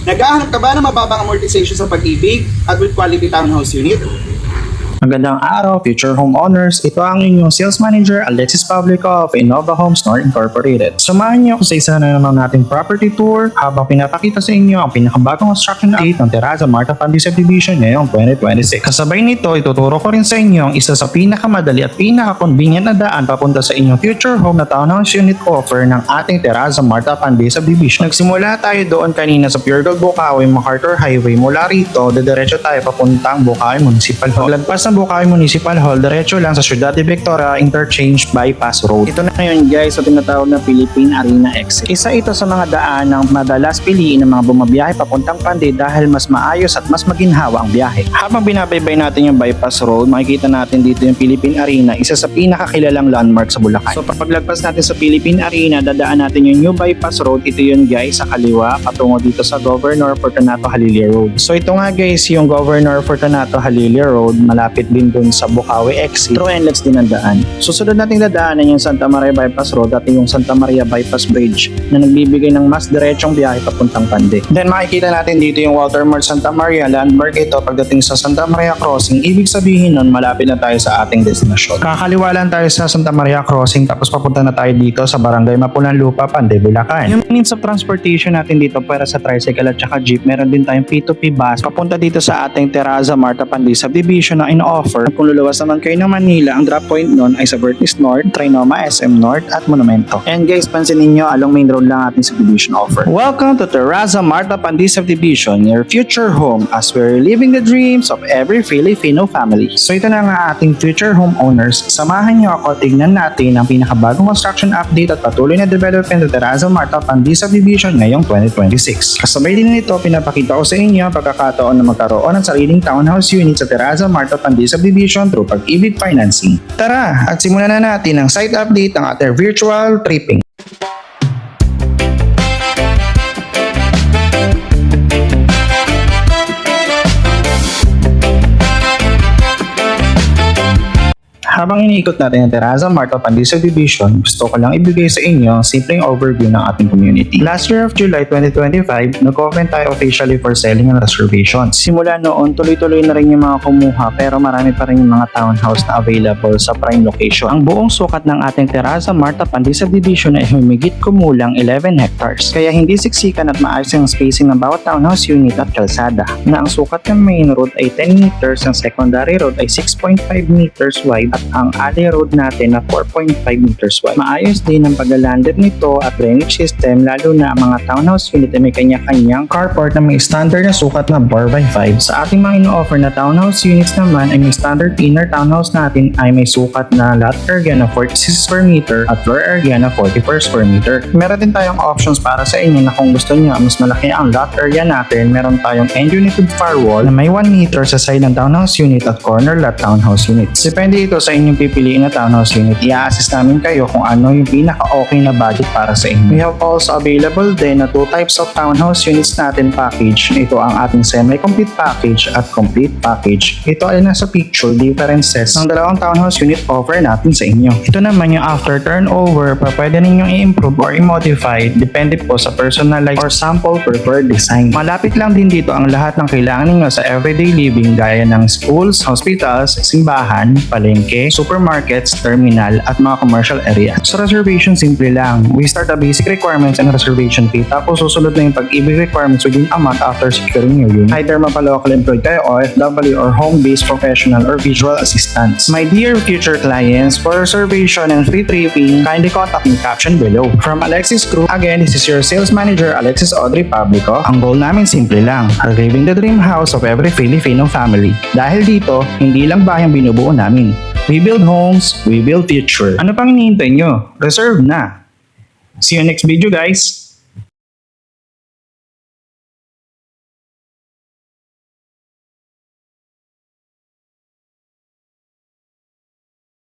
Naghahanap ka ba ng mababang amortization sa pag-ibig at with quality townhouse unit? Magandang araw, future homeowners. Ito ang inyong Sales Manager, Alexis Publico of Innova Homes North Incorporated. Samahan niyo ako sa isa na naman nating property tour habang pinapakita sa inyo ang pinakabagong construction update ng Terraza Marta Pandi Subdivision ngayong 2026. Kasabay nito, ituturo ko rin sa inyo ang isa sa pinakamadali at pinaka-convenient na daan papunta sa inyong future home na townhouse unit offer ng ating Terraza Marta Pandi Subdivision. Nagsimula tayo doon kanina sa Pure Gold Bukawi, MacArthur Highway. Mula rito, diretso tayo papuntang Bukawi Municipal Hall. Lagpas ng Bukawi Municipal Hall, diretso lang sa Ciudad de Victoria Interchange Bypass Road. Ito na ngayon guys sa tinatawag na Philippine Arena Exit. Isa ito sa mga daan ng madalas piliin ng mga bumabiyahe papuntang Pandi dahil mas maayos at mas maginhawa ang biyahe. Habang binabaybay natin yung Bypass Road, makikita natin dito yung Philippine Arena, isa sa pinakakilalang landmark sa Bulacan. So paglagpas natin sa Philippine Arena, dadaan natin yung New Bypass Road. Ito yun guys sa kaliwa patungo dito sa Governor Fortunato Halilia Road. So ito nga guys yung Governor Fortunato Halilia Road, malapit din dun sa Bukawi Exit. True NLEX din ang daan. Susunod nating dadaanan yung Santa Maria Bypass Road at yung Santa Maria Bypass Bridge na nagbibigay ng mas diretsong biyahe papuntang Pandi. Then makikita natin dito yung Walter Mart Santa Maria. Landmark ito pagdating sa Santa Maria Crossing. Ibig sabihin nun malapit na tayo sa ating destinasyon. Kakaliwa lang tayo sa Santa Maria Crossing tapos papunta na tayo dito sa Barangay Mapunan Lupa, Pandi, Bulacan. Yung means of transportation natin dito para sa tricycle at saka jeep, meron din tayong P2P bus papunta dito sa ating Terraza Marta Pandi Subdivision na in-offer. Kung luluwas naman kayo ng Manila, ang drop point nun ay sa Vertis North, Trinoma, SM North at Monumento. And guys, pansinin nyo, along main road lang ating subdivision offer. Welcome to Terraza Marta Pandi Subdivision, your future home as we're living the dreams of every Filipino family. So ito na nga ating future homeowners. Samahan nyo ako, tignan natin ang pinakabagong construction update at patuloy na development ng Terraza Marta Pandi Subdivision ngayong 2026. Kasabay din nito, pinapakita ko sa inyo ang pagkakataon na magkaroon ng sariling townhouse unit sa Terraza Marta Pandi Subdivision through Pag-ibig Financing. Tara at simulan na natin ang site update ng ating virtual tripping. Habang iniikot natin ang Terraza Marta Pandi Subdivision, gusto ko lang ibigay sa inyo ang simpleng overview ng ating community. Last year of July 2025, nag-open tayo officially for selling and reservations. Simula noon, tuloy-tuloy na rin yung mga kumuha pero marami pa rin yung mga townhouse na available sa prime location. Ang buong sukat ng ating Terraza Marta Pandi Subdivision ay humigit kumulang 11 hectares. Kaya hindi siksikan at maayos yung spacing ng bawat townhouse unit at kalsada. Na ang sukat ng main road ay 10 meters, ang secondary road ay 6.5 meters wide at ang alley road natin na 4.5 meters wide. Maayos din ang paglalanded nito at drainage system lalo na ang mga townhouse unit ay may kanya-kanyang carport na may standard na sukat na 4x5. Sa ating mga ino-offer na townhouse units naman ay may standard inner townhouse natin ay may sukat na lot area na 46 square meter at floor area na 44 square meter. Meron din tayong options para sa inyo na kung gusto nyo mas malaki ang lot area natin, meron tayong end unit with firewall na may 1 meter sa side ng townhouse unit at corner lot townhouse units. Depende ito sa inyong pipiliin na townhouse unit. I-assist namin kayo kung ano yung pinaka-okay na budget para sa inyo. We have also available din na 2 types of townhouse units natin package. Ito ang ating semi-complete package at complete package. Ito ay nasa picture differences ng dalawang townhouse unit offer natin sa inyo. Ito naman yung after turnover, pwede ninyong i-improve or i-modify depende po sa personalized or sample preferred design. Malapit lang din dito ang lahat ng kailangan ninyo sa everyday living gaya ng schools, hospitals, simbahan, palengke, supermarkets, terminal, at mga commercial area. Sa reservation, simple lang. We start the basic requirements and reservation fee tapos susunod na yung pag-ibig requirements within a month after securing your unit. Either mapa-local employed kayo, OFW, or home-based professional or visual assistants. My dear future clients, for reservation and free tripping, kindly contact me caption below. From Alexis Group, again, this is your sales manager, Alexis Audrey Publico. Ang goal namin simple lang, living the dream house of every Filipino family. Dahil dito, hindi lang bayang binubuo namin. We build homes, we build future. Ano pang hinihintay nyo? Reserve na! See you next video guys!